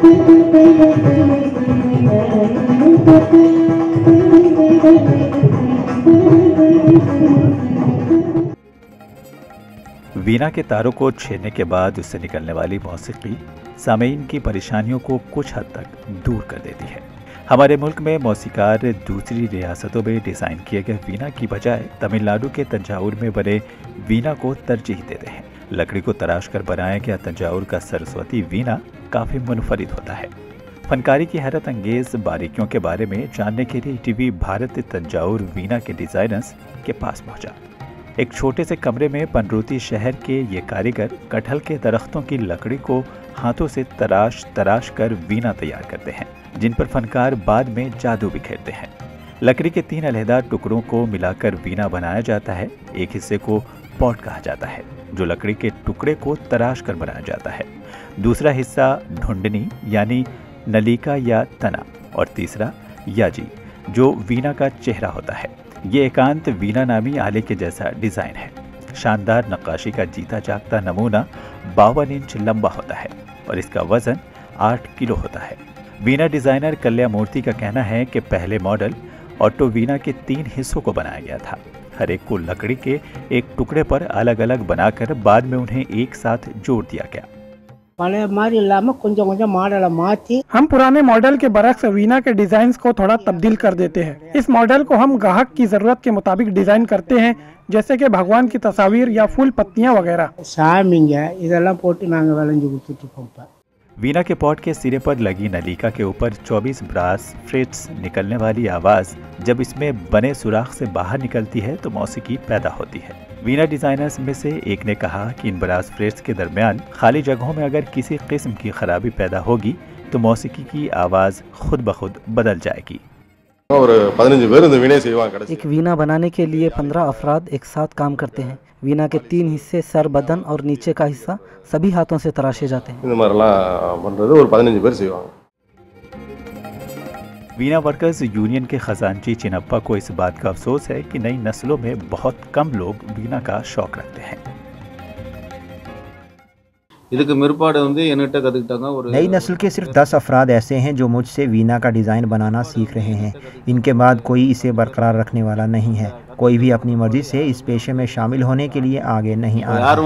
वीणा के तारों को छेड़ने के बाद उससे निकलने वाली मौसीकी सामीन की परेशानियों को कुछ हद तक दूर कर देती है। हमारे मुल्क में मौसीकार दूसरी रियासतों में डिज़ाइन किए गए वीणा की बजाय तमिलनाडु के तंजावुर में बने वीणा को तरजीह देते हैं। लकड़ी को तराश कर बनाया गया तंजावुर का सरस्वती वीणा काफ़ी मुनफरिद होता है। फनकारी की हैरत अंगेज बारीकियों के बारे में जानने के लिए टीवी भारत तंजावुर वीणा के डिज़ाइनर्स के पास पहुंचा। एक छोटे से कमरे में पनरूती शहर के ये कारीगर कटहल के दरख्तों की लकड़ी को हाथों से तराश कर वीणा तैयार करते हैं, जिन पर फनकार बाद में जादू बिखेरते हैं। लकड़ी के 3 अलहदा टुकड़ों को मिलाकर वीणा बनाया जाता है। एक हिस्से को पॉट कहा जाता है, जो लकड़ी के टुकड़े को तराश कर बनाया जाता है। दूसरा हिस्सा ढूंढनी यानी नलिका या तना, और तीसरा याजी, जो वीणा का चेहरा होता है। ये एकांत वीणा नामी आले के जैसा डिजाइन है। शानदार नक्काशी का जीता जागता नमूना 52 इंच लंबा होता है और इसका वजन 8 किलो होता है। वीणा डिजाइनर कल्या मूर्ति का कहना है कि पहले मॉडल ऑटो वीणा के 3 हिस्सों को बनाया गया था। हर एक को लकड़ी के एक टुकड़े पर अलग अलग बनाकर बाद में उन्हें एक साथ जोड़ दिया गया। हम पुराने मॉडल के बरक्स वीणा के डिजाइन को थोड़ा तब्दील कर देते हैं। इस मॉडल को हम ग्राहक की जरूरत के मुताबिक डिजाइन करते हैं, जैसे कि भगवान की तस्वीर या फूल पत्तियां वगैरह। वीणा के पॉट के सिरे पर लगी नलिका के ऊपर 24 ब्रास फ्रेट्स निकलने वाली आवाज जब इसमें बने सुराख से बाहर निकलती है तो मौसीकी पैदा होती है। वीणा डिजाइनर्स में से एक ने कहा कि इन ब्रास फ्रेट्स के दरमियान खाली जगहों में अगर किसी किस्म की खराबी पैदा होगी तो मौसीकी की आवाज खुद ब खुद बदल जाएगी। एक वीणा बनाने के लिए 15 अफराद एक साथ काम करते हैं। वीणा के 3 हिस्से सर, बदन और नीचे का हिस्सा सभी हाथों से तराशे जाते हैं। वीणा वर्कर्स यूनियन के खजानची चिनप्पा को इस बात का अफसोस है कि नई नस्लों में बहुत कम लोग वीणा का शौक रखते हैं। नई नस्ल के सिर्फ 10 अफराद ऐसे हैं जो मुझसे वीणा का डिज़ाइन बनाना सीख रहे हैं। इनके बाद कोई इसे बरकरार रखने वाला नहीं है। कोई भी अपनी मर्जी से इस पेशे में शामिल होने के लिए आगे नहीं आ रहा है।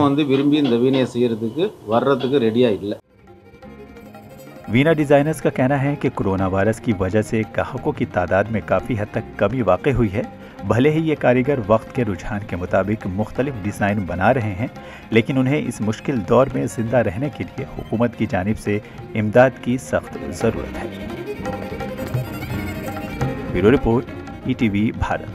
वीणा डिजाइनर्स का कहना है कि कोरोना वायरस की वजह से ग्राहकों की तादाद में काफ़ी हद तक कमी वाक़ई हुई है। भले ही ये कारीगर वक्त के रुझान के मुताबिक मुख्तलिफ डिज़ाइन बना रहे हैं, लेकिन उन्हें इस मुश्किल दौर में जिंदा रहने के लिए हुकूमत की जानिब से इमदाद की सख्त ज़रूरत है। Bureau report, ETV Bharat.